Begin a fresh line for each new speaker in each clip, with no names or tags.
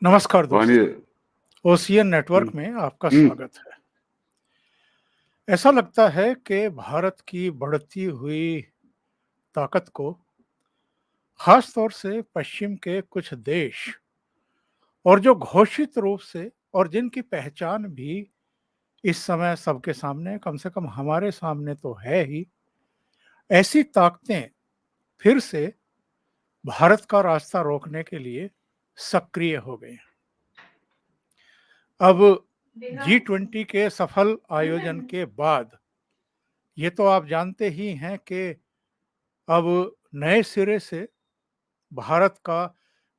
नमस्कार
वाणी
दोस्तों, ocean network में आपका
हम्म,
स्वागत है। ऐसा लगता है कि भारत की बढ़ती हुई ताकत को खास तौर से पश्चिम के कुछ देश और जो घोषित रूप से और जिनकी पहचान भी इस समय सबके सामने, कम से कम हमारे सामने तो है ही, ऐसी ताकतें फिर से भारत का रास्ता रोकने के लिए सक्रिय हो गई हैं। अब G20 के सफल आयोजन के बाद ये तो आप जानते ही हैं कि अब नए सिरे से भारत का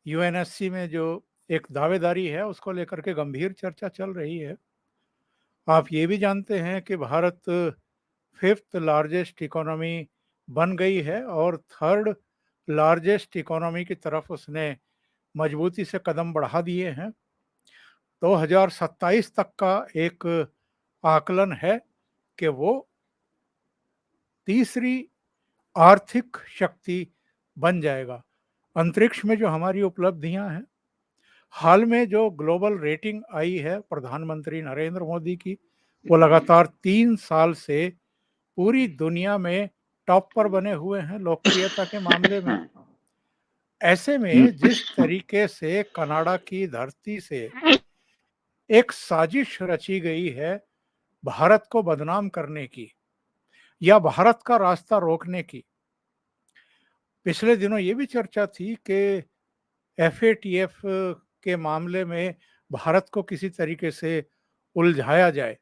यूएनएससी में जो एक दावेदारी है उसको लेकर के गंभीर चर्चा चल रही है। आप ये भी जानते हैं कि भारत फिफ्थ लार्जेस्ट इकोनॉमी बन गई है और थर्ड लार्जेस्ट इकोनॉमी की तरफ उसने मजबूती से कदम बढ़ा दिए हैं। 2027 तक का एक आकलन है कि वो तीसरी आर्थिक शक्ति बन जाएगा। अंतरिक्ष में जो हमारी उपलब्धियां हैं, हाल में जो ग्लोबल रेटिंग आई है प्रधानमंत्री नरेंद्र मोदी की, वो लगातार 3 साल से पूरी दुनिया में टॉप पर बने हुए हैं लोकप्रियता के मामले में। ऐसे में जिस तरीके से कनाडा की धरती से एक साजिश रची गई है भारत को बदनाम करने की या भारत का रास्ता रोकने की, पिछले दिनों ये भी चर्चा थी कि एफएटीएफ के मामले में भारत को किसी तरीके से उलझाया जाए।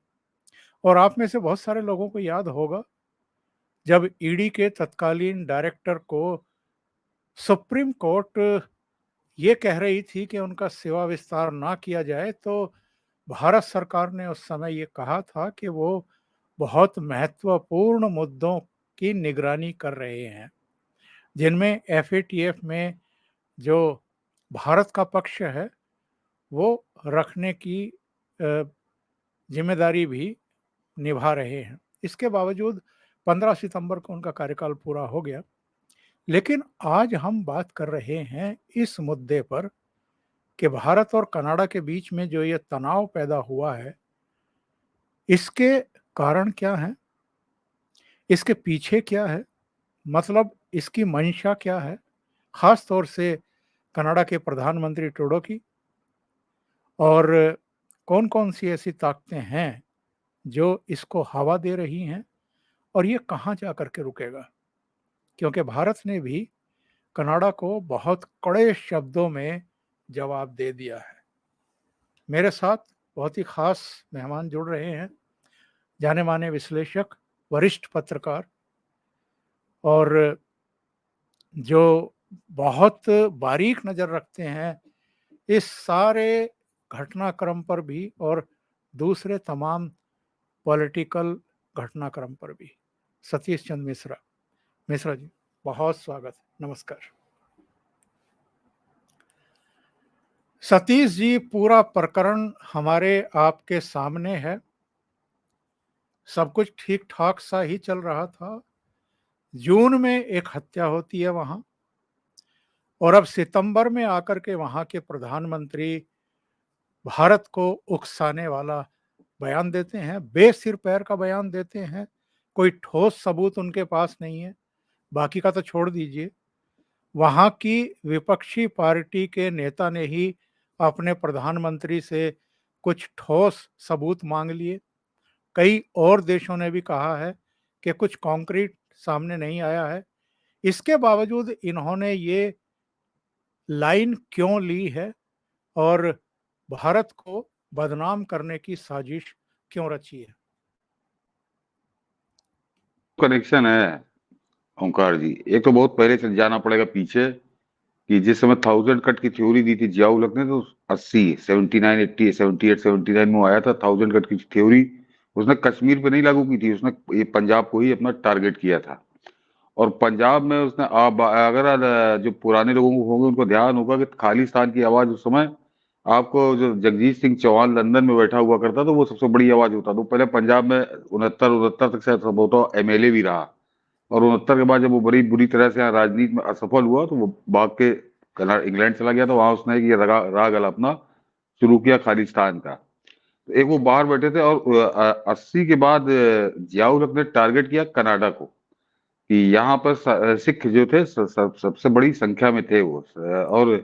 और आप में से बहुत सारे लोगों को याद होगा जब ईडी के तत्कालीन डायरेक्टर को सुप्रीम कोर्ट ये कह रही थी कि उनका सेवा विस्तार ना किया जाए, तो भारत सरकार ने उस समय ये कहा था कि वो बहुत महत्वपूर्ण मुद्दों की निगरानी कर रहे हैं, जिनमें एफएटीएफ में जो भारत का पक्ष है वो रखने की जिम्मेदारी भी निभा रहे हैं। इसके बावजूद 15 सितंबर को उनका कार्यकाल पूरा हो गया। लेकिन आज हम बात कर रहे हैं इस मुद्दे पर कि भारत और कनाडा के बीच में जो ये तनाव पैदा हुआ है, इसके कारण क्या हैं, इसके पीछे क्या है, मतलब इसकी मंशा क्या है, खास तौर से कनाडा के प्रधानमंत्री ट्रूडो की, और कौन कौन सी ऐसी ताकतें हैं जो इसको हवा दे रही हैं, और ये कहाँ जा कर के रुकेगा। क्योंकि भारत ने भी कनाडा को बहुत कड़े शब्दों में जवाब दे दिया है। मेरे साथ बहुत ही खास मेहमान जुड़ रहे हैं, जाने माने विश्लेषक, वरिष्ठ पत्रकार, और जो बहुत बारीक नज़र रखते हैं इस सारे घटनाक्रम पर भी और दूसरे तमाम पॉलिटिकल घटनाक्रम पर भी। सतीश चंद्र मिश्रा। मिश्रा जी, बहुत स्वागत, नमस्कार। सतीश जी, पूरा प्रकरण हमारे आपके सामने है। सब कुछ ठीक ठाक सा ही चल रहा था। जून में एक हत्या होती है वहां, और अब सितंबर में आकर के वहां के प्रधानमंत्री भारत को उकसाने वाला बयान देते हैं, बेसिर पैर का बयान देते हैं। कोई ठोस सबूत उनके पास नहीं है, बाकी का तो छोड़ दीजिए। वहां की विपक्षी पार्टी के नेता ने ही अपने प्रधानमंत्री से कुछ ठोस सबूत मांग लिए। कई और देशों ने भी कहा है कि कुछ कॉन्क्रीट सामने नहीं आया है। इसके बावजूद इन्होंने ये लाइन क्यों ली है और भारत को बदनाम करने की साजिश क्यों रची है?
कनेक्शन है ओंकार जी। एक तो बहुत पहले से जाना पड़ेगा पीछे कि जिस समय 1000 कट की थ्योरी दी थी जियाउल हक ने, तो 80 79 80 78 79 में आया था 1000 कट की थ्योरी। उसने कश्मीर पे नहीं लागू की थी, उसने ये पंजाब को ही अपना टारगेट किया था। और पंजाब में उसने अगर जो पुराने लोगों को होंगे उनको ध्यान होगा कि खालिस्तान की आवाज उस समय, आपको जो जगजीत सिंह चौहान लंदन में बैठा हुआ करता तो वो सबसे बड़ी आवाज होता। तो पहले पंजाब में 69 तक शायद संभवतः एमएलए भी रहा, और 69 के बाद जब वो बड़ी बुरी तरह से यहाँ राजनीति में असफल हुआ तो वो भाग के इंग्लैंड चला गया। तो वहां उसने ये राग अलापना शुरू किया खालिस्तान का। तो एक वो बाहर बैठे थे, और 80 के बाद जियाउल हक ने टारगेट किया कनाडा को, कि यहाँ पर सिख जो थे सबसे बड़ी संख्या में थे वो, और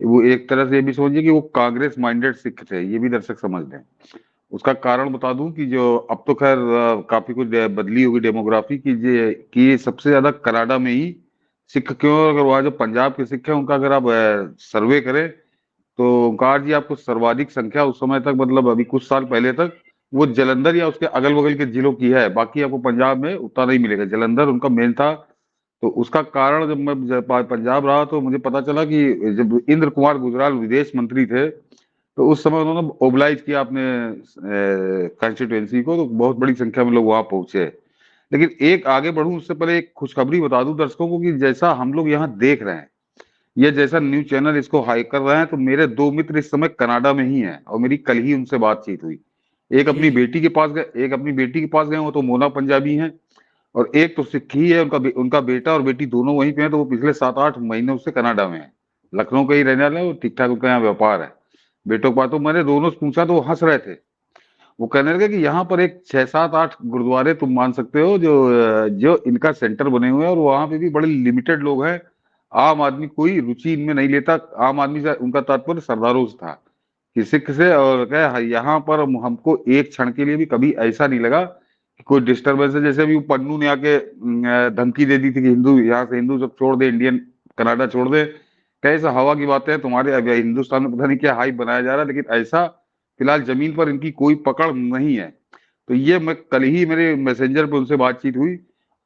वो एक तरह से ये भी समझिए कि वो कांग्रेस माइंडेड सिख थे, ये भी दर्शक समझ लें। उसका कारण बता दूं कि जो अब तो खैर काफी कुछ बदली होगी डेमोग्राफी की, कि ये सबसे ज्यादा कनाडा में ही सिख क्यों, अगर वहाँ जो पंजाब के सिख हैं उनका अगर आप सर्वे करें तो ओंकार जी आपको सर्वाधिक संख्या उस समय तक, मतलब अभी कुछ साल पहले तक, वो जलंधर या उसके अगल बगल के जिलों की है, बाकी आपको पंजाब में उतना नहीं मिलेगा। जलंधर उनका मेन था। तो उसका कारण, जब मैं पंजाब रहा तो मुझे पता चला कि जब इंद्र कुमार गुजराल विदेश मंत्री थे तो उस समय उन्होंने ओबलाइज किया अपने कंस्टिट्यूएंसी को, तो बहुत बड़ी संख्या में लोग वहां पहुंचे। लेकिन एक आगे बढ़ूं उससे पहले एक खुशखबरी बता दूं दर्शकों को, कि जैसा हम लोग यहाँ देख रहे हैं, ये जैसा न्यूज चैनल इसको हाई कर रहे हैं, तो मेरे दो मित्र इस समय कनाडा में ही हैं और मेरी कल ही उनसे बातचीत हुई। एक अपनी
जी
बेटी के पास गए, वो तो मोना पंजाबी हैं, और एक तो सिख ही है। उनका बेटा और बेटी दोनों वहीं पे हैं, तो वो पिछले 7-8 महीनों से कनाडा में है। लखनऊ का ही रहने वाला है वो, ठीक ठाक उनका यहाँ व्यापार है। बेटों के पास तो मैंने दोनों से पूछा तो वो हंस रहे थे। वो कहने लगे कि यहाँ पर एक 6-7-8 गुरुद्वारे तुम मान सकते हो जो जो इनका सेंटर बने हुए हैं, और वहां पे भी बड़े लिमिटेड लोग हैं। आम आदमी कोई रुचि इनमें नहीं लेता। आम आदमी से उनका तात्पर्य सरदारों से था, कि सिख से। और क्या यहाँ पर हमको एक क्षण के लिए भी कभी ऐसा नहीं लगा कि कोई डिस्टरबेंस है। जैसे अभी वो पन्नू ने आके धमकी दे दी थी कि हिंदू यहाँ से हिंदू सब छोड़ दे, इंडियन कनाडा छोड़ दे। कैसा हवा की बातें हैं तुम्हारे, अब हिंदुस्तान में पता नहीं क्या हाइप बनाया जा रहा है, लेकिन ऐसा फिलहाल जमीन पर इनकी कोई पकड़ नहीं है। तो ये मैं कल ही मेरे मैसेंजर पे उनसे बातचीत हुई,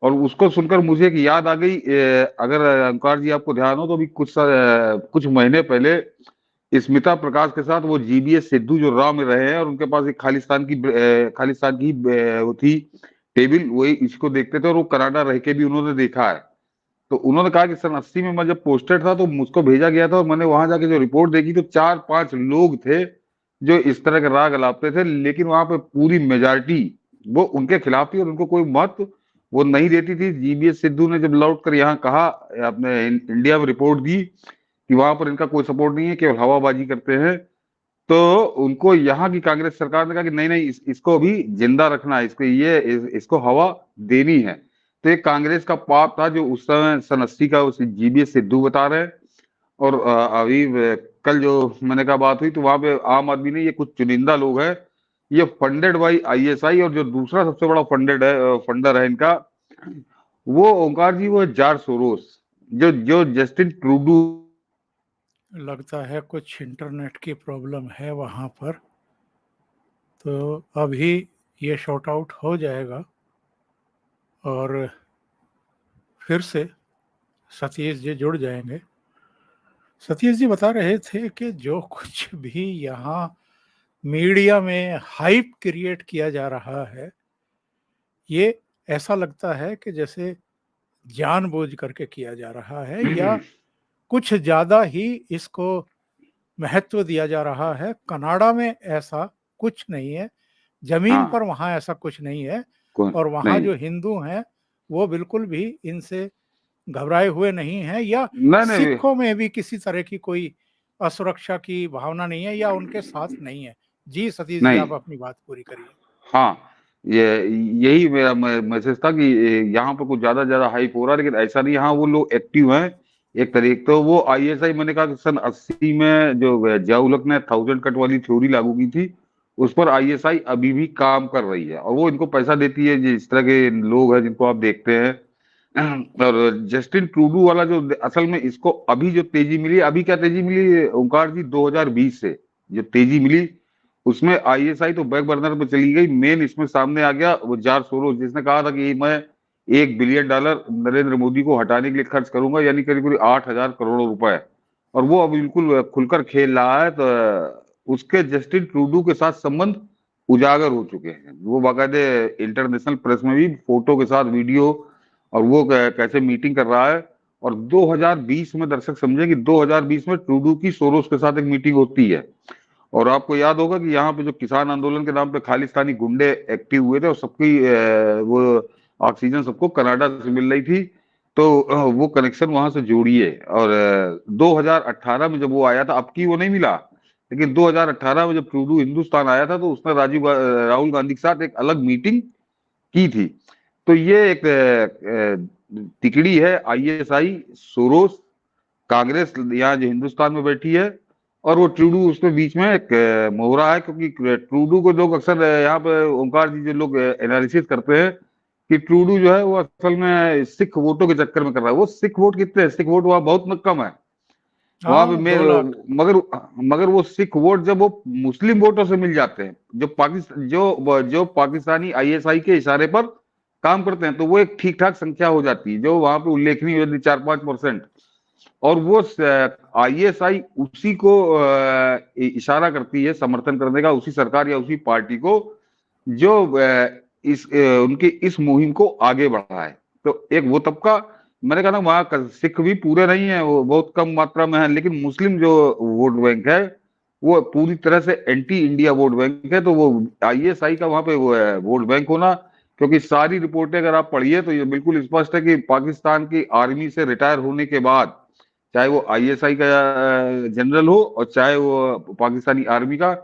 और उसको सुनकर मुझे एक याद आ गई। अगर ओंकार जी आपको ध्यान हो तो अभी कुछ महीने पहले स्मिता प्रकाश के साथ वो जीबीएस सिद्धू जो रॉ में रहे हैं, और उनके पास एक खालिस्तान की वो थी टेबल, वही इसको देखते थे, और वो कनाडा रह के भी उन्होंने देखा है। तो उन्होंने कहा कि सन 80 में मैं जब पोस्टेड था तो मुझको भेजा गया था, और मैंने वहां जाके जो रिपोर्ट देखी तो 4-5 लोग थे जो इस तरह के राग अलापते थे, लेकिन वहां पे पूरी मेजॉरिटी वो उनके खिलाफ थी और उनको कोई मत वो नहीं देती थी। जीबीएस सिद्धू ने जब लौट कर यहाँ कहा, अपने इंडिया में रिपोर्ट दी कि वहां पर इनका कोई सपोर्ट नहीं है, केवल हवाबाजी करते हैं, तो उनको यहाँ की कांग्रेस सरकार ने कहा कि नहीं नहीं, इसको भी जिंदा रखना है, इसको हवा देनी है। तो ये कांग्रेस का पाप था जो उस समय सन 80 का उस जीबीएस सिद्धू बता रहे हैं। और अभी कल जो मैंने कहा बात हुई तो वहां पे आम आदमी ने, ये कुछ चुनिंदा लोग हैं, ये फंडेड बाई आईएसआई, और जो दूसरा सबसे बड़ा फंडर है इनका, वो ओंकार जी वो है जॉर्ज सोरोस, जो जो जस्टिन ट्रूडू।
लगता है कुछ इंटरनेट की प्रॉब्लम है वहाँ पर, तो अभी ये शॉर्ट आउट हो जाएगा और फिर से सतीश जी जुड़ जाएंगे। सतीश जी बता रहे थे कि जो कुछ भी यहाँ मीडिया में हाइप क्रिएट किया जा रहा है, ये ऐसा लगता है कि जैसे जानबूझ करके किया जा रहा है, या कुछ ज़्यादा ही इसको महत्व दिया जा रहा है। कनाडा में ऐसा कुछ नहीं है, ज़मीन
हाँ,
पर वहाँ ऐसा कुछ नहीं है,
कौन
और वहाँ
नहीं,
जो हिंदू हैं, वो बिल्कुल भी इनसे घबराए हुए नहीं हैं, या
नहीं नहीं
सिखों में भी किसी तरह की कोई असुरक्षा की भावना नहीं है, या उनके साथ नहीं है। जी सतीश जी,
नहीं।
आप अपनी बात पूरी करिए।
हाँ, ये यही मेरा मैसेज था कि यहाँ पे कुछ ज्यादा हाइप हो रहा है, लेकिन ऐसा नहीं। हाँ, वो लोग एक्टिव हैं। एक तरीके तो वो आईएसआई, मैंने कहा कि सन 80 में जो जियाउल हक ने 1000 कट वाली थ्योरी लागू की थी, उस पर आईएसआई अभी भी काम कर रही है, और वो इनको पैसा देती है जिस तरह के लोग हैं जिनको आप देखते हैं। और जस्टिन ट्रूडू वाला जो असल में इसको अभी जो तेजी मिली, अभी क्या तेजी मिली ओंकार जी, 2020 से जो तेजी मिली, उसमें आईएसआई तो बैक बर्नर पे चली गई। मेन इसमें सामने आ गया वो जॉर्ज सोरोस, जिसने कहा था कि मैं $1 बिलियन नरेंद्र मोदी को हटाने के लिए खर्च करूंगा, यानी करीब करीब 8,000 करोड़ रुपए। और वो अब बिल्कुल खुलकर खेल रहा है। तो उसके जस्टिन ट्रूडू के साथ संबंध उजागर हो चुके हैं। वो बाकायदे इंटरनेशनल प्रेस में भी फोटो के साथ वीडियो, और वो कैसे मीटिंग कर रहा है। और 2020 में दर्शक समझे कि 2020 में ट्रूडू की सोरोस के साथ एक मीटिंग होती है। और आपको याद होगा कि यहाँ पे जो किसान आंदोलन के नाम पे खालिस्तानी गुंडे एक्टिव हुए थे, और सबकी वो ऑक्सीजन सबको कनाडा से मिल रही थी। तो वो कनेक्शन वहां से जोड़िए। और 2018 में जब वो आया था, अब की वो नहीं मिला, लेकिन 2018 में जब ट्रूडो हिंदुस्तान आया था तो उसने राहुल गांधी के साथ एक अलग मीटिंग की थी। तो ये एक तिकड़ी है, आईएसआई, सोरोस, कांग्रेस यहाँ जो हिंदुस्तान में बैठी है, और वो ट्रूडो उसमें बीच में एक मोहरा है, क्योंकि ट्रूडो को लोग अक्सर यहाँ पे ओंकार जी जो लोग एनालिसिस करते हैं कि ट्रूडो जो है वो असल में सिख वोटों के चक्कर में कर रहा है। वो सिख वोट कितने हैं? सिख वोट वहां बहुत कम है वहां पे।
हाँ,
मैं
2 लाख।
मगर मगर वो सिख वोट जब वो मुस्लिम वोटों से मिल जाते हैं, जो पाकिस्तानी आईएसआई के इशारे पर काम करते हैं, तो वो एक ठीक ठाक संख्या हो जाती है जो वहां पे उल्लेखनीय हो जाती है, 4-5%। और वो आईएसआई उसी को इशारा करती है समर्थन करने का, उसी सरकार या उसी पार्टी को जो उनकी इस मुहिम को आगे बढ़ा है। तो एक वो तबका, मैंने कहा ना वहां सिख भी पूरे नहीं है, वो बहुत कम मात्रा में है, लेकिन मुस्लिम जो वोट बैंक है वो पूरी तरह से एंटी इंडिया वोट बैंक है। तो वो आईएसआई का वहां पे वो है वोट बैंक होना, क्योंकि सारी रिपोर्टें अगर आप पढ़िए तो ये बिल्कुल स्पष्ट है कि पाकिस्तान की आर्मी से रिटायर होने के बाद, चाहे वो आईएसआई का जनरल हो और चाहे वो पाकिस्तानी आर्मी का,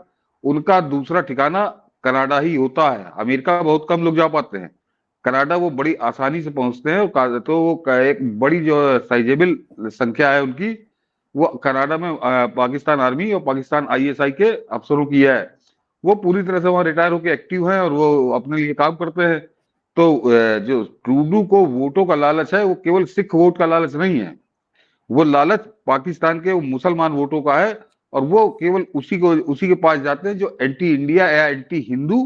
उनका दूसरा ठिकाना कनाडा ही होता है। अमेरिका बहुत कम लोग जा पाते हैं, कनाडा वो बड़ी आसानी से पहुंचते हैं। तो वो एक बड़ी जो साइजेबल संख्या है उनकी, वो कनाडा में पाकिस्तान आर्मी और पाकिस्तान आईएसआई के अफसरों की है। वो पूरी तरह से वहां रिटायर होकर एक्टिव हैं और वो अपने लिए काम करते हैं। तो जो ट्रूडो को वोटों का लालच है वो केवल सिख वोट का लालच नहीं है, वो लालच पाकिस्तान के मुसलमान वोटों का है। और वो केवल उसी के पास जाते हैं जो एंटी इंडिया या एंटी हिंदू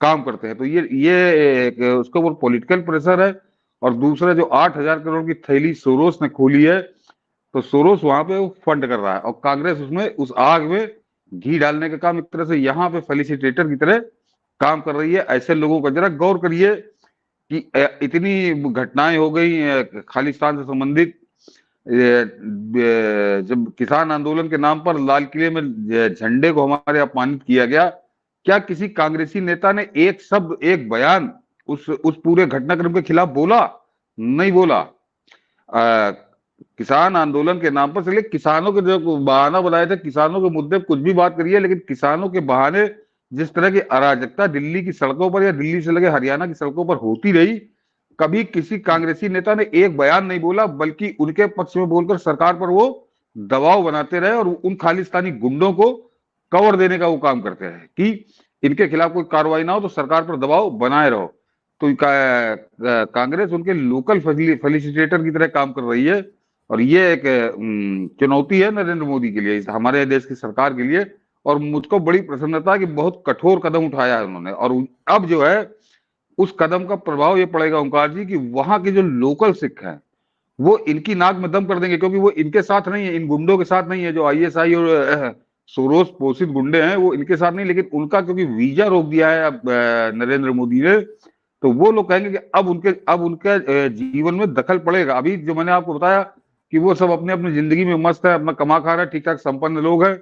काम करते हैं। तो ये उसके ऊपर पॉलिटिकल प्रेशर है। और दूसरा जो 8,000 करोड़ की थैली सोरोस ने खोली है, तो सोरोस वहां पे वो फंड कर रहा है, और कांग्रेस उसमें उस आग में घी डालने का काम एक तरह से यहाँ पे फेलिसिटेटर की तरह काम कर रही है। ऐसे लोगों का जरा गौर करिए कि इतनी घटनाएं हो गई खालिस्तान से संबंधित। जब किसान आंदोलन के नाम पर लाल किले में झंडे को हमारे अपमानित किया गया, क्या किसी कांग्रेसी नेता ने एक शब्द, एक बयान उस पूरे घटनाक्रम के खिलाफ बोला? नहीं बोला। किसान आंदोलन के नाम पर चलिए, किसानों के जो बहाना बनाए थे, किसानों के मुद्दे कुछ भी बात करिए, लेकिन किसानों के बहाने जिस तरह की अराजकता दिल्ली की सड़कों पर या दिल्ली से लगे हरियाणा की सड़कों पर होती रही, कभी किसी कांग्रेसी नेता ने एक बयान नहीं बोला, बल्कि उनके पक्ष में बोलकर सरकार पर वो दबाव बनाते रहे और उन खालिस्तानी गुंडों को कवर देने का वो काम करते रहे कि इनके खिलाफ कोई कार्रवाई ना हो तो सरकार पर दबाव बनाए रहो। तो कांग्रेस उनके लोकल फेलिसिटेटर की तरह काम कर रही है। और ये एक चुनौती है नरेंद्र मोदी के लिए, हमारे देश की सरकार के लिए। और मुझको बड़ी प्रसन्नता कि बहुत कठोर कदम उठाया है उन्होंने, और अब जो है उस कदम का प्रभाव ये पड़ेगा ओंकार जी कि वहां के जो लोकल सिख हैं वो इनकी नाक में दम कर देंगे, क्योंकि वो इनके साथ नहीं है, इन गुंडों के साथ नहीं है। जो आईएसआई और सोरोस पोषित गुंडे हैं वो इनके साथ नहीं, लेकिन उनका क्योंकि वीजा रोक दिया है अब नरेंद्र मोदी ने, तो वो लोग कहेंगे कि अब उनके जीवन में दखल पड़ेगा। अभी जो मैंने आपको बताया कि वो सब अपने अपनी जिंदगी में मस्त है, अपना कमा खा रहे हैं, ठीक ठाक संपन्न लोग हैं,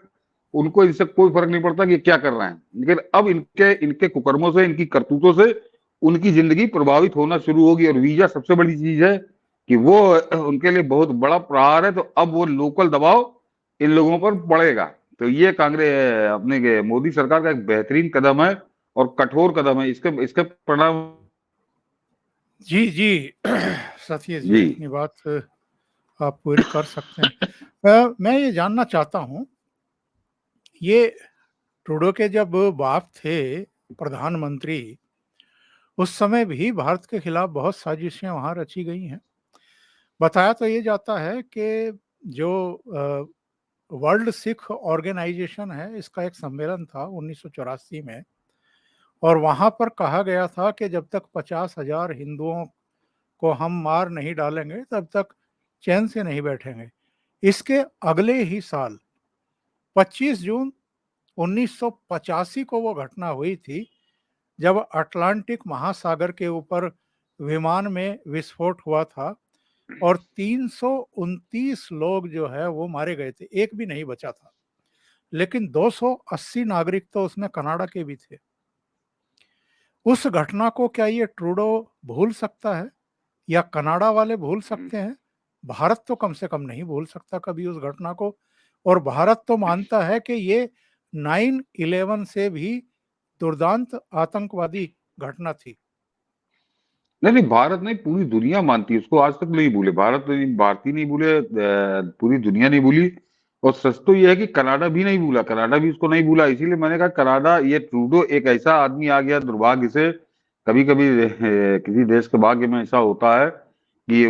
उनको इससे कोई फर्क नहीं पड़ता कि ये क्या कर रहे हैं। लेकिन अब इनके इनके कुकर्मों से, इनकी करतूतों से उनकी जिंदगी प्रभावित होना शुरू होगी। और वीजा सबसे बड़ी चीज है कि वो उनके लिए बहुत बड़ा प्रहार है। तो अब वो लोकल दबाव इन लोगों पर पड़ेगा। तो ये कांग्रेस अपने मोदी सरकार का एक बेहतरीन कदम है और कठोर कदम है। इसके इसके परिणाम
जी, जी। सतीश जी,
जी
इतनी बात आप पूरी कर सकते हैं। मैं ये जानना चाहता हूँ, ये ट्रूडो के जब बाप थे प्रधानमंत्री, उस समय भी भारत के खिलाफ बहुत साजिशें वहाँ रची गई हैं। बताया तो ये जाता है कि जो वर्ल्ड सिख ऑर्गेनाइजेशन है, इसका एक सम्मेलन था 1984 में, और वहाँ पर कहा गया था कि जब तक 50,000 हिंदुओं को हम मार नहीं डालेंगे तब तक चैन से नहीं बैठेंगे। इसके अगले ही साल 25 जून 1985 को वो घटना हुई थी जब अटलांटिक महासागर के ऊपर विमान में विस्फोट हुआ था और 329 लोग जो है वो मारे गए थे, एक भी नहीं बचा था। लेकिन 280 नागरिक तो उसमें कनाडा के भी थे। उस घटना को क्या ये ट्रूडो भूल सकता है या कनाडा वाले भूल सकते हैं? भारत तो कम से कम नहीं भूल सकता कभी उस घटना को। और भारत तो मानता है कि ये 9/11 से भी दुर्दांत आतंकवादी घटना थी।
नहीं नहीं, भारत नहीं, पूरी दुनिया मानती है उसको, आज तक नहीं भूले भारत नहीं, भारतीय नहीं भूले, पूरी दुनिया नहीं भूली। और सच तो यह है कि कनाडा भी नहीं भूला, कनाडा भी उसको नहीं भूला। इसीलिए मैंने कहा कनाडा, ये ट्रूडो एक ऐसा आदमी आ गया दुर्भाग्य से, कभी कभी किसी देश के भाग्य में ऐसा होता है कि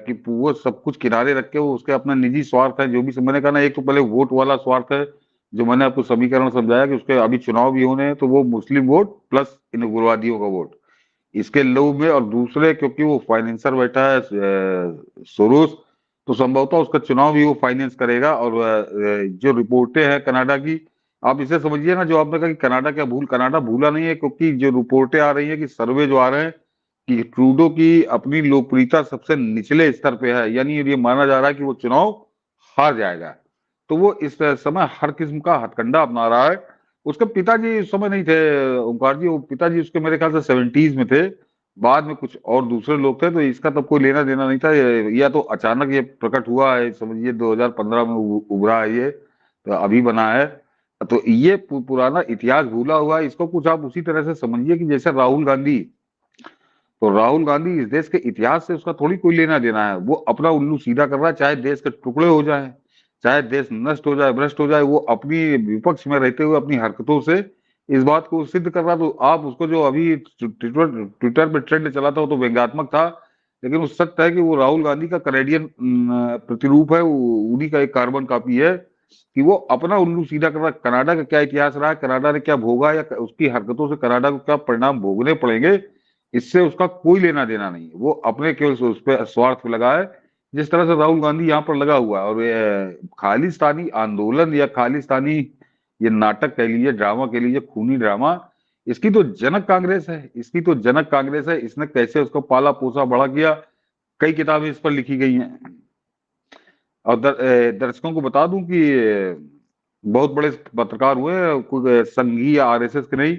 कि वो सब कुछ किनारे रख के वो उसके अपना निजी स्वार्थ है, जो भी मैंने कहा ना, एक तो पहले वोट वाला स्वार्थ है, जो मैंने आपको समीकरण समझाया कि उसके अभी चुनाव भी होने हैं, तो वो मुस्लिम वोट प्लस इन उग्रवादियों का वोट, इसके लोभ में। और दूसरे क्योंकि वो फाइनेंसर बैठा है सोरोस, तो संभवतः उसका चुनाव भी वो फाइनेंस करेगा। और जो रिपोर्टें हैं कनाडा की, आप इसे समझिए ना, जो आपने कहा कि कनाडा क्या कनाडा भूला नहीं है, क्योंकि जो रिपोर्टें आ रही है कि सर्वे जो आ रहे हैं कि ट्रूडो की अपनी लोकप्रियता सबसे निचले स्तर पे है, यानी ये माना जा रहा है कि वो चुनाव हार जाएगा। तो वो इस समय हर किस्म का हथकंडा अपना रहा है। उसके पिताजी उस समय नहीं थे ओंकार जी, वो पिताजी उसके मेरे ख्याल से 70s में थे, बाद में कुछ और दूसरे लोग थे, तो इसका तब कोई लेना देना नहीं था। या तो अचानक ये प्रकट हुआ है, समझिए 2015 में उभरा है ये, तो अभी बना है। तो ये पुराना इतिहास भूला हुआ है, इसको कुछ आप उसी तरह से समझिए कि जैसे राहुल गांधी, तो राहुल गांधी इस देश के इतिहास से उसका थोड़ी कोई लेना देना है, वो अपना उल्लू सीधा कर रहा है, चाहे देश के टुकड़े हो जाए, चाहे देश नष्ट हो जाए, भ्रष्ट हो जाए, वो अपनी विपक्ष में रहते हुए अपनी हरकतों से इस बात को सिद्ध कर रहा। तो आप उसको, जो अभी ट्विटर ट्विटर पे ट्रेंड चला था, वो तो व्यंग्यात्मक था, लेकिन वो सत्य है कि वो राहुल गांधी का कैनेडियन प्रतिरूप है, उन्हीं का एक कार्बन कॉपी है कि वो अपना उल्लू सीधा कर रहा है। कनाडा का क्या इतिहास रहा है, कनाडा ने क्या भोगा, या उसकी हरकतों से कनाडा को क्या परिणाम भोगने पड़ेंगे, इससे उसका कोई लेना देना नहीं है। वो अपने केवल उस पर स्वार्थ पे लगा है, जिस तरह से राहुल गांधी यहाँ पर लगा हुआ है। और ये खालिस्तानी आंदोलन या खालिस्तानी, ये नाटक कह लीजिए, ड्रामा कह लीजिए, खूनी ड्रामा, इसकी तो जनक कांग्रेस है, इसकी तो जनक कांग्रेस है। इसने कैसे उसको पाला पोसा बड़ा किया, कई किताबें इस पर लिखी गई हैं। और दर्शकों को बता दूं कि बहुत बड़े पत्रकार हुए हैं, कोई संघीय या आरएसएस के नहीं,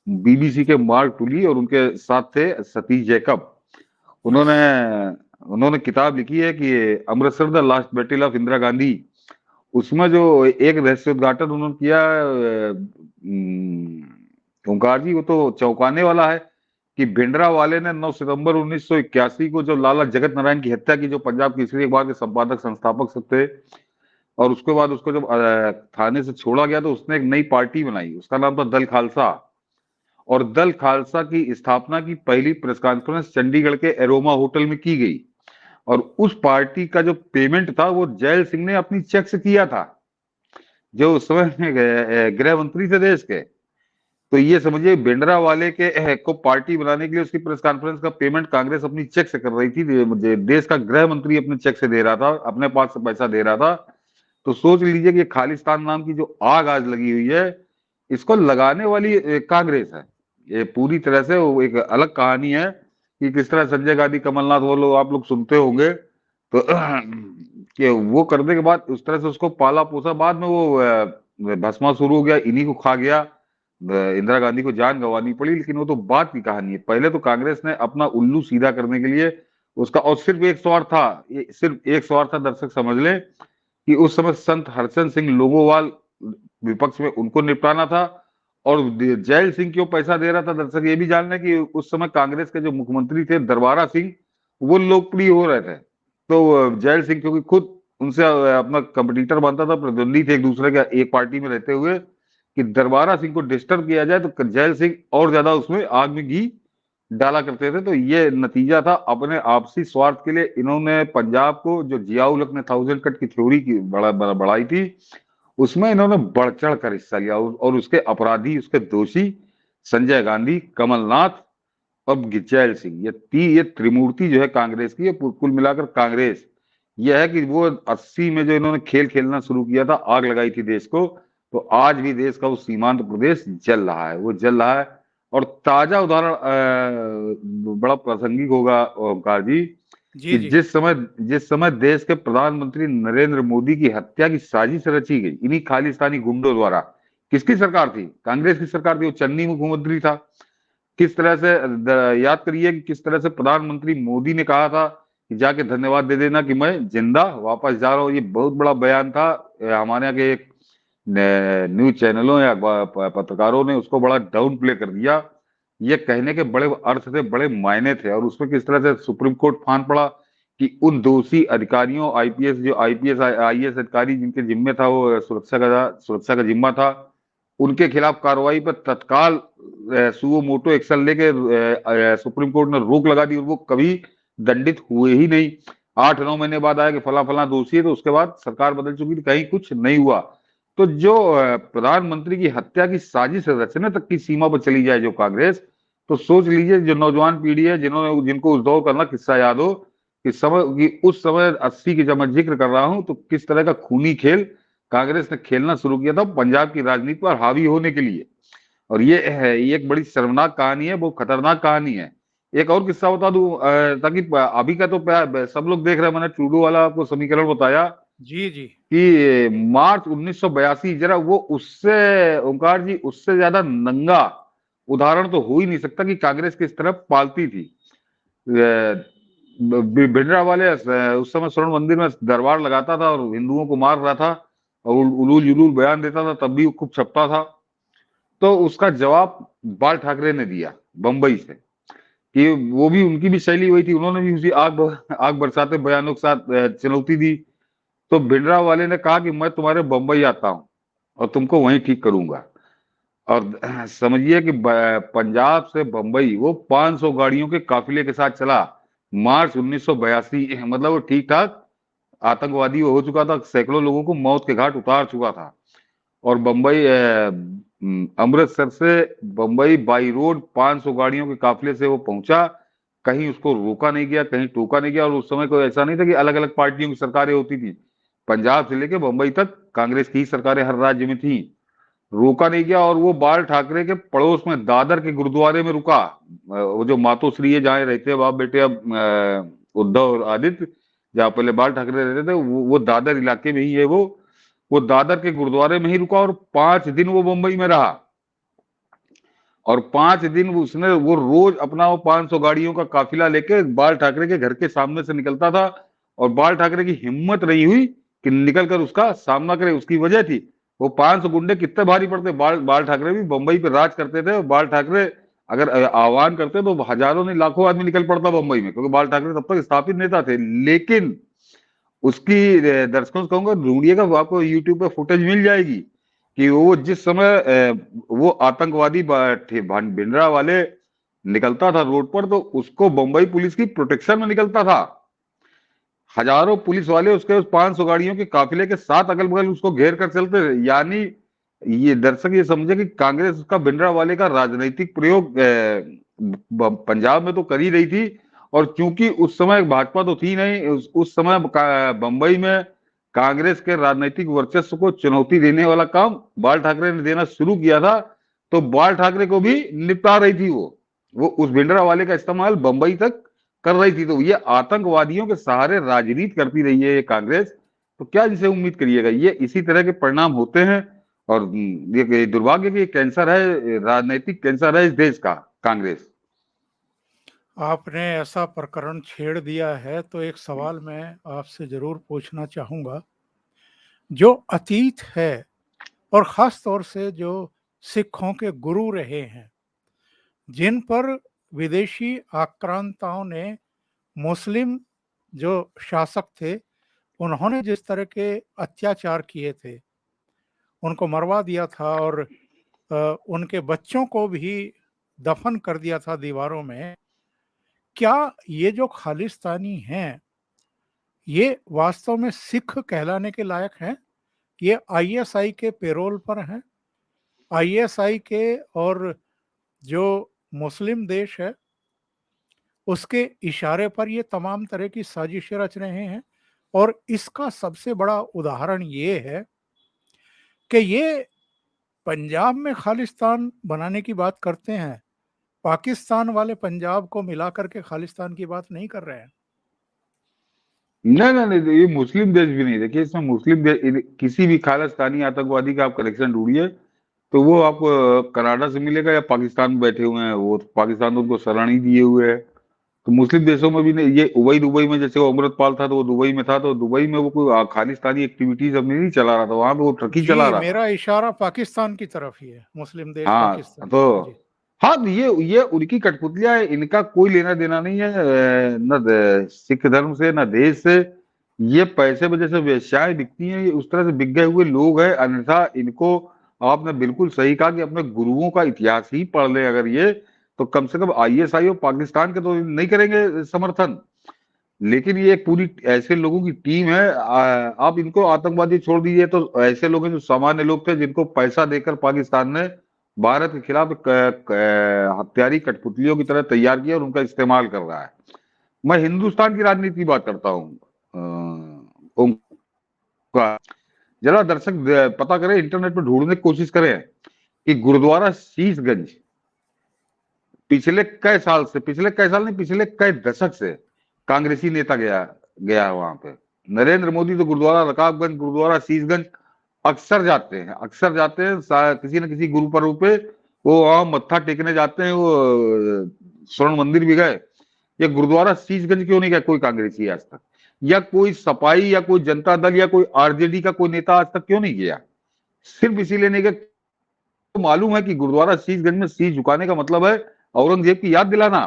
बीबीसी के मार्क टुली और उनके साथ थे सतीश जैकब। उन्होंने उन्होंने किताब लिखी है कि Amritsar the last battle of Indira Gandhi. उसमें जो एक रहस्योद्घाटन उन्होंने किया, ओंकार जी, वो तो चौंकाने वाला है कि भिंडरा वाले ने 9 सितंबर 1981 को जो लाला जगत नारायण की हत्या की, जो पंजाब केसरी अखबार के संपादक संस्थापक सब थे, और उसके बाद उसको जब थाने से छोड़ा गया, तो उसने एक नई पार्टी बनाई, उसका नाम था दल खालसा। और दल खालसा की स्थापना की पहली प्रेस कॉन्फ्रेंस चंडीगढ़ के एरोमा होटल में की गई। और उस पार्टी का जो पेमेंट था वो जैल सिंह ने अपनी चेक से किया था, जो उस समय गृह मंत्री थे देश के। तो ये समझिए, भिंडरा वाले के को पार्टी बनाने के लिए उसकी प्रेस कॉन्फ्रेंस का पेमेंट कांग्रेस अपनी चेक से कर रही थी, मुझे देश का गृह मंत्री अपने चेक से दे रहा था, अपने पास से पैसा दे रहा था। तो सोच लीजिए कि खालिस्तान नाम की जो आग आज लगी हुई है, इसको लगाने वाली कांग्रेस है। ये पूरी तरह से वो एक अलग कहानी है कि किस तरह संजय गांधी, कमलनाथ, वो लोग आप लोग सुनते होंगे, तो कि वो करने के बाद उस तरह से उसको पाला पोसा, बाद में वो भस्मासुर हो गया, इन्हीं को खा गया, इंदिरा गांधी को जान गंवानी पड़ी। लेकिन वो तो बात की कहानी है। पहले तो कांग्रेस ने अपना उल्लू सीधा करने के लिए उसका, और सिर्फ एक स्वार्थ था, सिर्फ एक स्वार्थ था, दर्शक समझ ले, कि उस समय संत हरचंद सिंह लोगोवाल विपक्ष में, उनको निपटाना था। और जैल सिंह क्यों पैसा दे रहा था, दर्शक ये भी जानना है कि उस समय कांग्रेस के जो मुख्यमंत्री थे दरबारा सिंह, वो लोकप्रिय हो रहे थे। तो जैल सिंह क्योंकि खुद उनसे अपना कंपटीटर बनता था, प्रतिद्वंदी थे एक दूसरे के, एक पार्टी में रहते हुए, कि दरबारा सिंह को डिस्टर्ब किया जाए तो जैल सिंह और ज्यादा उसमें आग में घी डाला करते थे। तो ये नतीजा था। अपने आपसी स्वार्थ के लिए इन्होंने पंजाब को, जो जियाउल हक ने 1000 कट की थ्योरी की बढ़ाई थी, उसमें इन्होंने बढ़ चढ़ कर हिस्सा लिया। और उसके अपराधी, उसके दोषी संजय गांधी, कमलनाथ और जैल सिंह, ये त्रिमूर्ति जो है कांग्रेस की, ये कुल मिलाकर कांग्रेस यह है कि वो 80 में जो इन्होंने खेल खेलना शुरू किया था, आग लगाई थी देश को, तो आज भी देश का वो सीमांत प्रदेश जल रहा है, वो जल रहा है। और ताजा उदाहरण बड़ा प्रासंगिक होगा ओंकार जी,
जी
कि
जी।
जिस समय देश के प्रधानमंत्री नरेंद्र मोदी की हत्या की साजिश रची गई इन्हीं खालिस्तानी गुंडों द्वारा, किसकी सरकार थी? कांग्रेस की सरकार थी, वो चन्नी मुख्यमंत्री था। किस तरह से याद करिए कि किस तरह से प्रधानमंत्री मोदी ने कहा था कि जाके धन्यवाद दे देना कि मैं जिंदा वापस जा रहा हूँ। ये बहुत बड़ा बयान था। हमारे यहाँ के एक न्यूज चैनलों या पत्रकारों ने उसको बड़ा डाउन प्ले कर दिया। ये कहने के बड़े अर्थ थे, बड़े मायने थे, और उसमें किस तरह से सुप्रीम कोर्ट फान पड़ा कि उन दोषी अधिकारियों, आईपीएस जो आईपीएस आईएएस अधिकारी जिनके जिम्मे था, वो सुरक्षा का जिम्मा था, उनके खिलाफ कार्रवाई पर तत्काल सुओ मोटो एक्शन लेके सुप्रीम कोर्ट ने रोक लगा दी, और वो कभी दंडित हुए ही नहीं। 8-9 महीने बाद आया कि फला फला दोषी है, तो उसके बाद सरकार बदल चुकी थी, कहीं कुछ नहीं हुआ। तो जो प्रधानमंत्री की हत्या की साजिश रचने तक की सीमा पर चली जाए जो कांग्रेस, तो सोच लीजिए जो नौजवान पीढ़ी है, जिनको उस दौर का किस्सा याद हो कि उस समय 80 की जब मैं जिक्र कर रहा हूं, तो किस तरह का खूनी खेल कांग्रेस ने खेलना शुरू किया था पंजाब की राजनीति पर हावी होने के लिए। और ये एक बड़ी शर्मनाक कहानी है, बहुत खतरनाक कहानी है। एक और किस्सा बता दूं, ताकि अभी का तो सब लोग देख रहे हैं, मैंने ट्रूडो वाला आपको समीकरण बताया
जी जी।
कि मार्च 1982, जरा वो उससे, ओंकार जी, उससे ज्यादा नंगा उदाहरण तो हो ही नहीं सकता कि कांग्रेस किस तरह पालती थी। भिंडरा वाले उस समय स्वर्ण मंदिर में दरबार लगाता था और हिंदुओं को मार रहा था, और उलूल जुलूल बयान देता था, तब भी वो खूब छपता था। तो उसका जवाब बाल ठाकरे ने दिया बंबई से, कि वो भी, उनकी भी शैली वही थी, उन्होंने भी उसी आग बरसाते बयानों के साथ चुनौती दी। तो भिंडरा वाले ने कहा कि मैं तुम्हारे बंबई आता हूं और तुमको वहीं ठीक करूंगा। और समझिए कि पंजाब से बंबई वो 500 गाड़ियों के काफिले के साथ चला, मार्च 1982। मतलब वो ठीक ठाक आतंकवादी हो चुका था, सैकड़ों लोगों को मौत के घाट उतार चुका था। और अमृतसर से बंबई बाई रोड 500 गाड़ियों के काफिले से वो पहुंचा। कहीं उसको रोका नहीं गया, कहीं टोका नहीं गया। और उस समय कोई ऐसा नहीं था कि अलग अलग पार्टियों की सरकारें होती थी, पंजाब से लेके बंबई तक कांग्रेस की सरकारें हर राज्य में थी, रोका नहीं गया। और वो बाल ठाकरे के पड़ोस में दादर के गुरुद्वारे में रुका। वो जो मातोश्री है, जहाँ रहते हैं बाप बेटे अब उद्धव और आदित्य, जहाँ पहले बाल ठाकरे रहते थे, वो दादर इलाके में ही है। वो दादर के गुरुद्वारे में ही रुका और 5 दिन वो मुंबई में रहा। और 5 दिन उसने, वो रोज अपना वो 500 गाड़ियों का काफिला लेके बाल ठाकरे के घर के सामने से निकलता था। और बाल ठाकरे की हिम्मत नहीं हुई कि निकलकर उसका सामना करे। उसकी वजह थी, वो 500 गुंडे कितने भारी पड़ते। बाल ठाकरे भी बंबई पे राज करते थे, और बाल ठाकरे अगर आह्वान करते तो हजारों नहीं लाखों आदमी निकल पड़ता बंबई में, क्योंकि बाल ठाकरे तब तक स्थापित नेता थे। लेकिन उसकी दर्शकों से कहूंगा, ढूंढिएगा, वो आपको यूट्यूब पे फुटेज मिल जाएगी कि वो जिस समय वो आतंकवादी भिंडरा वाले निकलता था रोड पर, तो उसको बंबई पुलिस की प्रोटेक्शन में निकलता था। हजारों पुलिस वाले उसके उस 500 गाड़ियों के काफिले के साथ अगल बगल उसको घेर कर चलते थे। यानी ये दर्शक ये समझे कि कांग्रेस का भिंडरा वाले का राजनीतिक प्रयोग पंजाब में तो कर ही रही थी। और क्योंकि उस समय भाजपा तो थी नहीं, उस समय बंबई में कांग्रेस के राजनीतिक वर्चस्व को चुनौती देने वाला काम बाल ठाकरे ने देना शुरू किया था। तो बाल ठाकरे को भी निपटा रही थी वो उस भिंडरा वाले का इस्तेमाल बंबई तक कर रही थी। तो ये आतंकवादियों के सहारे राजनीति करती रही है ये कांग्रेस। तो क्या इनसे उम्मीद करिएगा, ये इसी तरह के परिणाम होते हैं। और ये दुर्भाग्य की कैंसर है, राजनीतिक कैंसर है इस देश का, कांग्रेस।
आपने ऐसा प्रकरण छेड़ दिया है तो एक सवाल मैं आपसे जरूर पूछना चाहूंगा। जो अतीत है, और खास तौर से जो सिखों के गुरु रहे हैं, जिन पर विदेशी आक्रांताओं ने, मुस्लिम जो शासक थे, उन्होंने जिस तरह के अत्याचार किए थे, उनको मरवा दिया था और उनके बच्चों को भी दफन कर दिया था दीवारों में। क्या ये जो खालिस्तानी हैं, ये वास्तव में सिख कहलाने के लायक हैं? ये आईएसआई के पेरोल पर हैं, आईएसआई के, और जो मुस्लिम देश है उसके इशारे पर ये तमाम तरह की साजिशें रच रहे हैं। और इसका सबसे बड़ा उदाहरण ये है कि ये पंजाब में खालिस्तान बनाने की बात करते हैं, पाकिस्तान वाले पंजाब को मिला करके खालिस्तान की बात नहीं कर रहे हैं।
नहीं नहीं नहीं, ये मुस्लिम देश भी नहीं। देखिए, इसमें मुस्लिम देश, किसी भी खालिस्तानी आतंकवादी का आप कलेक्शन ढूंढिए तो वो आपको कनाडा से मिलेगा या पाकिस्तान में बैठे हुए हैं। वो पाकिस्तान तो उनको शरण ही दिए हुए है। तो मुस्लिम देशों में भी नहीं, ये दुबई में जैसे वो अमृतपाल था तो वो दुबई में था, तो दुबई में वो कोई खालिस्तानी एक्टिविटीज अपनी नहीं चला रहा था, वहां पे वो ट्रकी चला
जी,
रहा था।
मेरा इशारा पाकिस्तान की तरफ ही है, मुस्लिम देश
हाँ
पाकिस्तान।
तो
जी,
हाँ तो ये उनकी कठपुतलियां है, इनका कोई लेना देना नहीं है न सिख धर्म से न देश से। ये पैसे में जैसे वेश्याएं बिकती हैं, ये उस तरह से बिक गए हुए लोग हैं। अन्यथा इनको, आपने बिल्कुल सही कहा कि अपने गुरुओं का इतिहास ही पढ़ ले अगर ये, तो कम से कम आईएसआई और पाकिस्तान के तो नहीं करेंगे समर्थन। लेकिन ये एक पूरी ऐसे लोगों की टीम है, आप इनको आतंकवादी छोड़ दीजिए, तो ऐसे लोग हैं जो सामान्य लोग थे जिनको पैसा देकर पाकिस्तान ने भारत के खिलाफ हत्यारी कठपुतलियों की तरह तैयार किया और उनका इस्तेमाल कर रहा है। मैं हिंदुस्तान की राजनीति की बात करता हूँ। उनका जरा दर्शक पता करें, इंटरनेट पर ढूंढने की कोशिश करें कि गुरुद्वारा शीशगंज पिछले कई साल नहीं, पिछले कई दशक से कांग्रेसी नेता गया गया है वहां पे। नरेंद्र मोदी तो गुरुद्वारा रकाबगंज, गुरुद्वारा शीशगंज अक्सर जाते हैं किसी न किसी गुरु पर्व पे वो वहां मत्था टेकने जाते हैं। वो स्वर्ण मंदिर भी गए। ये गुरुद्वारा शीशगंज क्यों नहीं गया कोई कांग्रेसी आज तक, या कोई सपाई या कोई जनता दल या कोई आरजेडी का कोई नेता आज तक क्यों नहीं गया? सिर्फ इसीलिए नहीं गया, तो मालूम है कि गुरुद्वारा शीशगंज में शीश झुकाने का मतलब है औरंगजेब की याद दिलाना।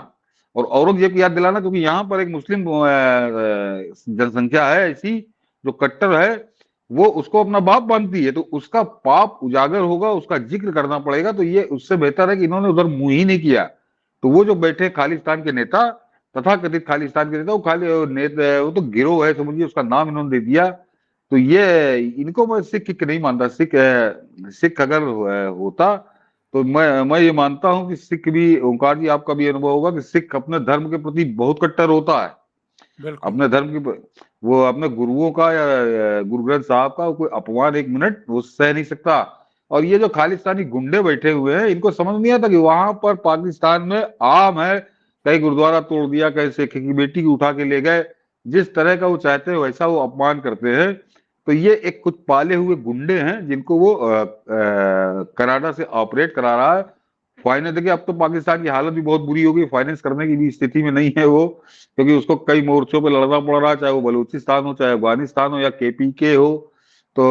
और औरंगजेब की याद दिलाना, क्योंकि यहाँ पर एक मुस्लिम जनसंख्या है ऐसी जो कट्टर है, वो उसको अपना बाप मानती है, तो उसका पाप उजागर होगा, उसका जिक्र करना पड़ेगा। तो ये उससे बेहतर है कि इन्होंने उधर मुंह ही नहीं किया। तो वो जो बैठे खालिस्तान के नेता, तथा कथित खालिस्तान के नेता, वो तो गिरोह है समझिए, उसका नाम इन्होंने दे दिया। तो ये इनको मैं सिख नहीं मानता। सिख अगर होता तो मैं ये मानता हूं कि सिख भी, ओंकार जी आपका भी अनुभव होगा कि सिख अपने धर्म के प्रति बहुत कट्टर होता है।
बिल्कुल।
अपने धर्म की, वो अपने गुरुओं का या गुरु ग्रंथ साहब का कोई अपमान एक मिनट वो सह नहीं सकता। और ये जो खालिस्तानी गुंडे बैठे हुए हैं, इनको समझ नहीं आता कि वहां पर पाकिस्तान में आम है, कहीं गुरुद्वारा तोड़ दिया, कहीं सिख की बेटी की उठा के ले गए, जिस तरह का वो चाहते हैं वैसा वो अपमान करते हैं। तो ये एक कुछ पाले हुए गुंडे हैं जिनको वो कनाडा से ऑपरेट करा रहा है। फाइनेंस देखिए, अब तो पाकिस्तान की हालत भी बहुत बुरी हो गई, फाइनेंस करने की भी स्थिति में नहीं है वो, क्योंकि उसको कई मोर्चों पे लड़ना पड़ रहा है, चाहे वो बलूचिस्तान हो, चाहे अफगानिस्तान हो, या केपीके हो। तो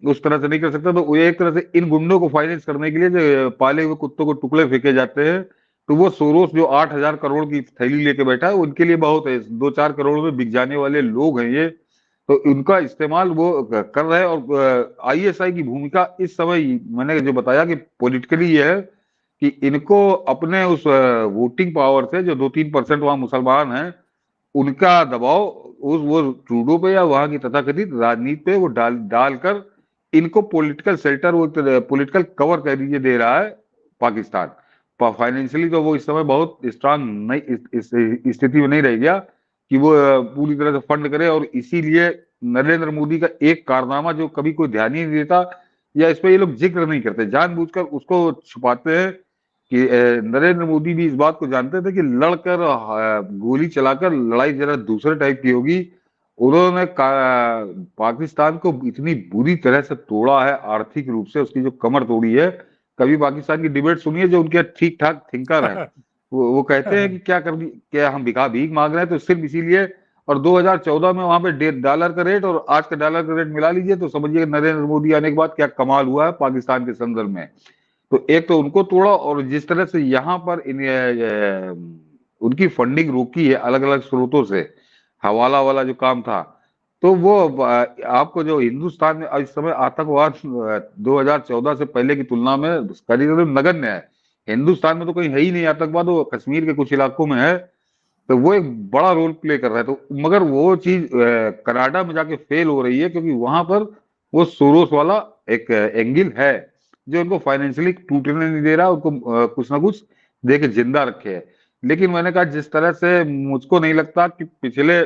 उस तरह से नहीं कर सकता। तो वो एक तरह से इन गुंडों को फाइनेंस करने के लिए जो पाले हुए कुत्तों को टुकड़े फेंके जाते हैं। तो वो सोरोस जो 8,000 करोड़ की थैली लेके बैठा है, उनके लिए बहुत है, 2-4 करोड़ में बिक जाने वाले लोग हैं ये। तो उनका इस्तेमाल वो कर रहे हैं। और आईएसआई की भूमिका इस समय मैंने जो बताया कि पॉलिटिकली ये है कि इनको अपने उस वोटिंग पावर से, जो 2-3% वहां मुसलमान हैं, उनका दबाव उस वो ट्रूडो पे या वहां की तथाकथित राजनीति पे वो डालकर इनको पॉलिटिकल शेल्टर, वो पॉलिटिकल कवर कह दीजिए, दे रहा है पाकिस्तान। फाइनेंशियली तो वो इस समय बहुत स्ट्रांग नहीं, इस स्थिति में नहीं रह गया कि वो पूरी तरह से फंड करे। और इसीलिए नरेंद्र मोदी का एक कारनामा जो कभी कोई ध्यान ही नहीं देता, या इस पे ये लोग जिक्र नहीं करते, जानबूझकर उसको छुपाते हैं कि नरेंद्र मोदी भी इस बात को जानते थे कि लड़कर गोली चलाकर लड़ाई जरा दूसरे टाइप की होगी। उन्होंने पाकिस्तान को इतनी बुरी तरह से तोड़ा है, आर्थिक रूप से उसकी जो कमर तोड़ी है। कभी पाकिस्तान की डिबेट सुनिए, जो उनके ठीक ठाक थिंकर है, वो कहते हैं कि क्या हम भीख मांग रहे हैं, तो सिर्फ इसीलिए। और 2014 में वहां पे डॉलर का रेट और आज का डॉलर का रेट मिला लीजिए, तो समझिए नरेंद्र मोदी आने के बाद क्या कमाल हुआ है पाकिस्तान के संदर्भ में। तो एक तो उनको तोड़ा, और जिस तरह से यहाँ पर उनकी फंडिंग रोकी है अलग अलग स्रोतों से, हवाला वाला जो काम था, तो वो आपको जो हिंदुस्तान में इस समय आतंकवाद 2014 से पहले की तुलना में करीब नगण्य है। हिंदुस्तान में तो कहीं है ही नहीं आतंकवाद, वो कश्मीर के कुछ इलाकों में है। तो वो एक बड़ा रोल प्ले कर रहा है। तो मगर वो चीज कनाडा में जाके फेल हो रही है, क्योंकि वहां पर वो सोरोस वाला एक एंगल है जो उनको फाइनेंशियली टूटने नहीं दे रहा, उनको कुछ ना कुछ दे के जिंदा रखे है। लेकिन मैंने कहा, जिस तरह से मुझको नहीं लगता कि पिछले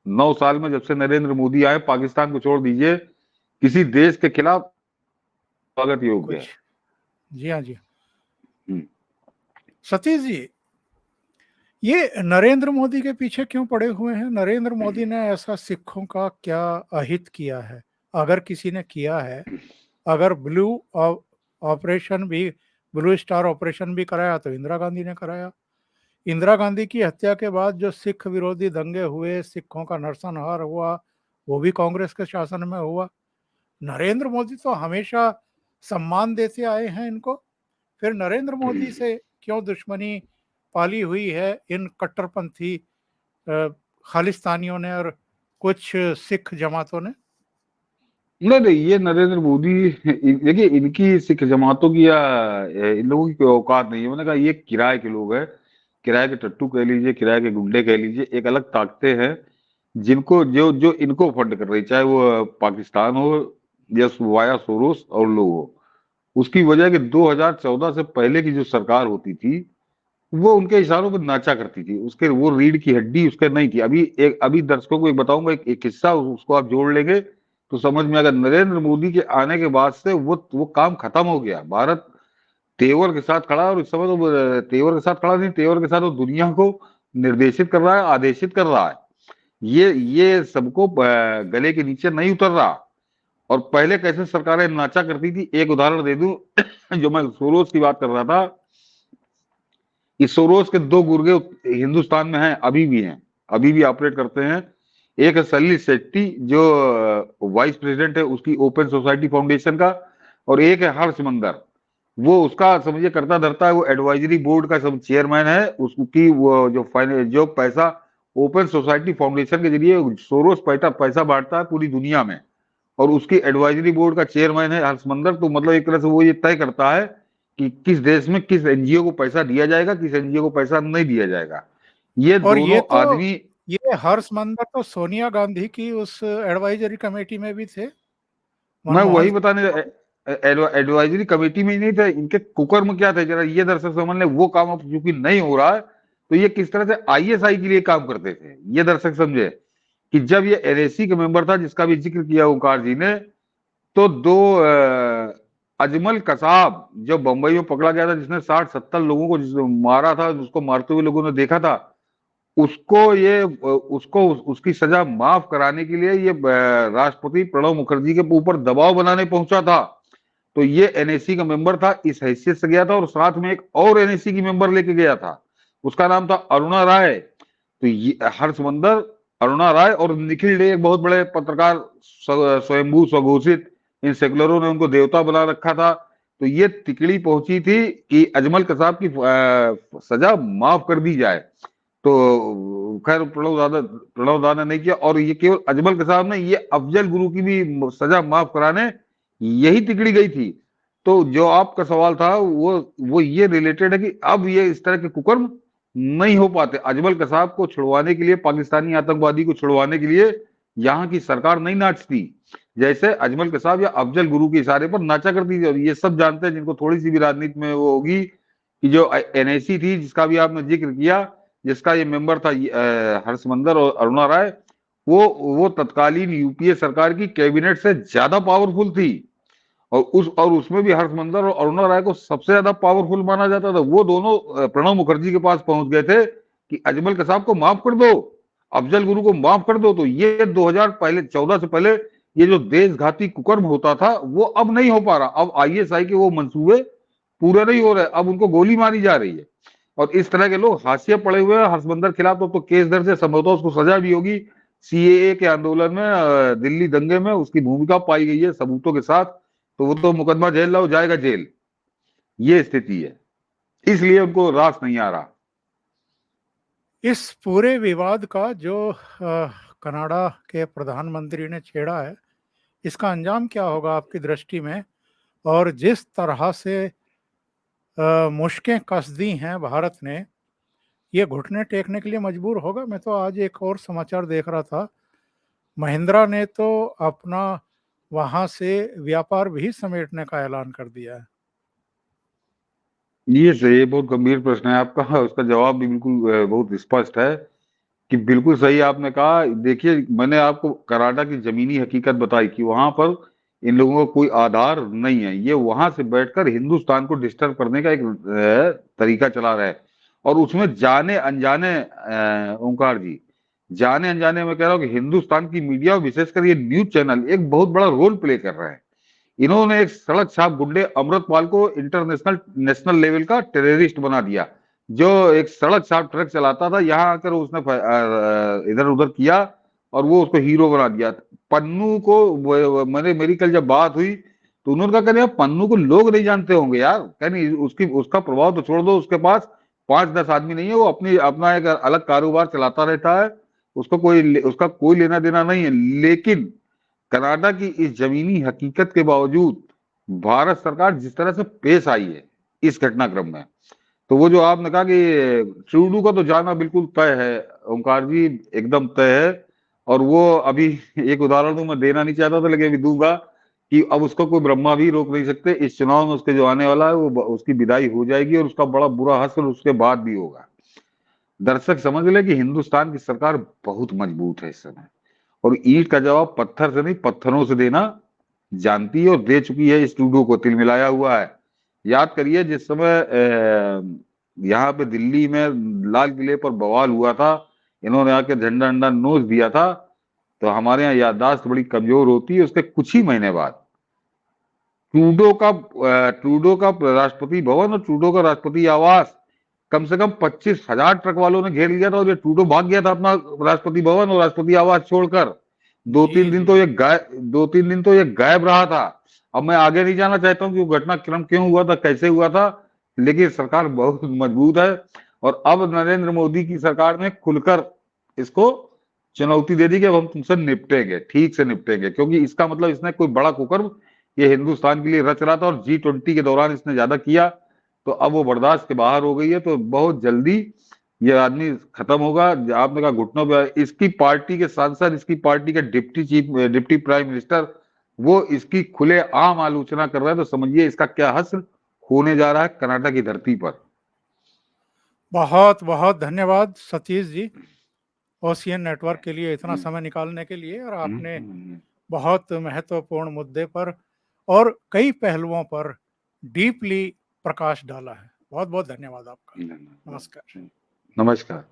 9 साल में जब से नरेंद्र मोदी आए, पाकिस्तान को छोड़ दीजिए, किसी देश के खिलाफ स्वागत योग्य
कुछ।
है।
जी हाँ, जी।
हम्म,
सतीश जी, ये नरेंद्र मोदी के पीछे क्यों पड़े हुए हैं? नरेंद्र मोदी ने ऐसा सिखों का क्या अहित किया है? अगर किसी ने किया है, अगर ऑपरेशन भी, ब्लू स्टार ऑपरेशन भी कराया तो इंदिरा गांधी ने कराया। इंदिरा गांधी की हत्या के बाद जो सिख विरोधी दंगे हुए, सिखों का नरसंहार हुआ, वो भी कांग्रेस के शासन में हुआ। नरेंद्र मोदी तो हमेशा सम्मान देते आए हैं इनको, फिर नरेंद्र मोदी से क्यों दुश्मनी पाली हुई है इन कट्टरपंथी खालिस्तानियों ने और कुछ सिख जमातों ने?
नहीं नहीं, ये नरेंद्र मोदी, देखिए इनकी सिख जमातों की या इन लोगों की कोई औकात नहीं है। मैंने कहा ये किराए के लोग हैं, किराए के टट्टू कह लीजिए, किराए के गुंडे कह लीजिए, एक अलग ताकतें हैं जिनको जो जो इनको फंड कर रही, चाहे वो पाकिस्तान हो या वाया सोरोस और लोग हो। उसकी वजह है कि 2014 से पहले की जो सरकार होती थी वो उनके इशारों पर नाचा करती थी, उसके वो रीढ़ की हड्डी उसके नहीं थी। अभी दर्शकों को एक बताऊंगा, एक किस्सा, उसको आप जोड़ लेंगे तो समझ में आएगा। नरेंद्र मोदी के आने के बाद से वो काम खत्म हो गया। भारत तेवर के साथ खड़ा है, और इस समय तो तेवर के साथ खड़ा नहीं, तेवर के साथ वो दुनिया को निर्देशित कर रहा है, आदेशित कर रहा है। ये सबको गले के नीचे नहीं उतर रहा। और पहले कैसे सरकारें नाचा करती थी, एक उदाहरण दे दूं जो मैं सोरोस की बात कर रहा था। इस सोरोस के दो गुर्गे हिंदुस्तान में हैं, अभी भी हैं, अभी भी ऑपरेट करते हैं। एक है सलिल शेट्टी जो वाइस प्रेसिडेंट है उसकी ओपन सोसाइटी फाउंडेशन का, और एक है हर्ष मंदर, वो उसका समझिए करता धरता है, वो एडवाइजरी बोर्ड का सब चेयरमैन है। उसकी वो जो पैसा ओपन सोसाइटी फाउंडेशन के जरिए सोरोस पैसा पैसा बांटता है पूरी दुनिया में, और उसकी एडवाइजरी बोर्ड का चेयरमैन है हर्ष मंदर। तो मतलब एक तरह से वो ये तय करता है कि किस देश में किस एनजीओ को पैसा दिया जाएगा, किस एनजीओ को पैसा नहीं दिया जाएगा। ये
और
दोनों आदमी,
ये हर्ष मंदर तो सोनिया गांधी की उस एडवाइजरी कमेटी में भी थे,
मैं
मनमोहन
वही
सिंह।
बताने, एडवाइजरी कमेटी में ही नहीं थे, इनके कुकर्म क्या थे जरा ये दर्शक समझ लें। वो काम अब चूंकि नहीं हो रहा है, तो ये किस तरह से आईएसआई के लिए काम करते थे ये दर्शक समझे। कि जब ये एनएससी का मेंबर था, जिसका भी जिक्र किया ओंकार जी ने, तो दो अजमल कसाब जो बंबई में पकड़ा गया था, जिसने 60-70 लोगों को जिसने मारा था, जिसको मारते हुए लोगों ने देखा था, उसको उसकी सजा माफ कराने के लिए ये राष्ट्रपति प्रणब मुखर्जी के ऊपर दबाव बनाने पहुंचा था। तो ये एनएससी का मेंबर था, इस हैसियत से गया था, और साथ में एक और एनएससी की मेंबर लेके गया था, उसका नाम था अरुणा राय। तो ये हर्ष मंदर, अरुणा राय और निखिल डे, एक बहुत बड़े पत्रकार, स्वयंभू स्वघोषित, इन सेकुलरों ने उनको देवता बना रखा था। तो ये तिकड़ी पहुंची थी कि अजमल कसाब की सजा माफ कर दी जाए। तो खैर प्रणव दा ने नहीं किया, और ये केवल अजमल कसाब ने, ये अफजल गुरु की भी सजा माफ कराने यही तिकड़ी गई थी। तो जो आपका सवाल था वो ये रिलेटेड है कि अब ये इस तरह के कुकर्म नहीं हो पाते। अजमल कसाब को छुड़वाने के लिए, पाकिस्तानी आतंकवादी को छुड़वाने के लिए यहाँ की सरकार नहीं नाचती, जैसे अजमल कसाब या अफजल गुरु के इशारे पर नाचा करती थी। और ये सब जानते हैं, जिनको थोड़ी सी भी राजनीति में वो होगी, कि जो एनआईसी थी जिसका भी आपने जिक्र किया, जिसका ये मेंबर था हर्ष मंदर और अरुणा राय, वो तत्कालीन यूपीए सरकार की कैबिनेट से ज्यादा पावरफुल थी। और उसमें भी हर्ष मंदर और अरुणा राय को सबसे ज्यादा पावरफुल माना जाता था। वो दोनों प्रणब मुखर्जी के पास पहुंच गए थे कि अजमल कसाब को माफ कर दो, अफजल गुरु को माफ कर दो। तो ये 2014 से पहले ये जो देशघाती कुकर्म होता था वो अब नहीं हो पा रहा। अब आईएसआई के वो मंसूबे पूरे नहीं हो रहे, अब उनको गोली मारी जा रही है। और इस तरह के लोग हाशिए पड़े हुए हैं। हर्षमंदर खिलाफ तो केस दर्ज है, संभवतः उसको सजा भी होगी। सीएए के आंदोलन में, दिल्ली दंगे में उसकी भूमिका पाई गई है सबूतों के साथ, तो वो तो मुकदमा जेल लाओ, जाएगा जेल। ये स्थिति है, इसलिए उनको रास नहीं आ रहा।
इस पूरे विवाद का जो कनाडा के प्रधानमंत्री ने छेड़ा है, इसका अंजाम क्या होगा आपकी दृष्टि में? और जिस तरह से मुश्कें कस दी हैं भारत ने, ये घुटने टेकने के लिए मजबूर होगा? मैं तो आज एक और समाचार देख रहा था, महिंद्रा ने तो अपना वहां से व्यापार भी समेटने का ऐलान कर दिया है।
ये सही, बहुत गंभीर प्रश्न है आपका, उसका जवाब भी बिल्कुल बहुत स्पष्ट है कि बिल्कुल सही आपने कहा। देखिए, मैंने आपको कनाडा की जमीनी हकीकत बताई कि वहां पर इन लोगों का कोई आधार नहीं है। ये वहां से बैठकर हिंदुस्तान को डिस्टर्ब करने का एक तरीका चला रहा है, और उसमें जाने अनजाने, ओंकार जी, जाने अनजाने में कह रहा हूँ कि हिंदुस्तान की मीडिया, विशेषकर ये न्यूज चैनल, एक बहुत बड़ा रोल प्ले कर रहे हैं। इन्होंने एक सड़क छाप गुंडे अमृतपाल को इंटरनेशनल नेशनल लेवल का टेररिस्ट बना दिया, जो एक सड़क साफ ट्रक चलाता था, यहाँ आकर उसने इधर उधर किया और वो उसको हीरो बना दिया। पन्नू को मैंने मेरी कल जब बात हुई तो उन्होंने कहा यार पन्नू को लोग नहीं जानते होंगे यार, कहनी उसकी उसका प्रभाव तो छोड़ दो, उसके पास 5-10 आदमी नहीं है, वो अपनी अपना एक अलग कारोबार चलाता रहता है, उसका कोई लेना देना नहीं है। लेकिन कनाडा की इस जमीनी हकीकत के बावजूद भारत सरकार जिस तरह से पेश आई है इस घटनाक्रम में, तो वो जो आपने कहा कि ट्रूडो का तो जाना बिल्कुल तय है ओंकार जी, एकदम तय है। और वो अभी एक उदाहरण तो मैं देना नहीं चाहता था लेकिन अभी दूंगा कि अब उसको कोई ब्रह्मा भी रोक नहीं सकते। इस चुनाव में उसके जो आने वाला है वो उसकी विदाई हो जाएगी और उसका बड़ा बुरा हश्र उसके बाद भी होगा। दर्शक समझ ले कि हिंदुस्तान की सरकार बहुत मजबूत है इस समय, और ईंट का जवाब पत्थर से नहीं पत्थरों से देना जानती है और दे चुकी है। इस ट्रूडो को तिल मिलाया हुआ है। याद करिए जिस समय यहाँ पे दिल्ली में लाल किले पर बवाल हुआ था, इन्होंने आके झंडा अंडा नोच दिया था, तो हमारे यहाँ याददाश्त बड़ी कमजोर होती है। उसके कुछ ही महीने बाद ट्रूडो का राष्ट्रपति भवन और ट्रूडो का राष्ट्रपति आवास कम से कम 25,000 ट्रक वालों ने घेर लिया था और ये ट्रूडो भाग गया था अपना राष्ट्रपति भवन और राष्ट्रपति आवास छोड़कर। दो
जी
तीन दिन
जी
तो ये गायब रहा था। अब मैं आगे नहीं जाना चाहता हूँ कि वो घटनाक्रम क्यों हुआ था, कैसे हुआ था, लेकिन सरकार बहुत मजबूत है। और अब नरेंद्र मोदी की सरकार ने खुलकर इसको चुनौती दे दी कि अब हम तुमसे निपटेंगे, ठीक से निपटेंगे, क्योंकि इसका मतलब इसने कोई बड़ा कुकर्म ये हिंदुस्तान के लिए रच रहा था और G20 के दौरान इसने ज्यादा किया, तो अब वो बर्दाश्त के बाहर हो गई है। तो बहुत जल्दी ये आदमी खत्म होगा। आपने कहा घुटनों पे, इसकी पार्टी के सांसद, इसकी पार्टी के डिप्टी प्राइम मिनिस्टर वो इसकी खुले आम आलोचना कर रहे हैं, तो समझिए इसका क्या हश्र होने जा रहा है कनाडा की धरती पर।
बहुत बहुत धन्यवाद सतीश जी, ओशियन नेटवर्क के लिए इतना समय निकालने के लिए। और आपने बहुत महत्वपूर्ण मुद्दे पर और कई पहलुओं पर डीपली प्रकाश डाला है। बहुत बहुत धन्यवाद आपका। नमस्कार।
नमस्कार।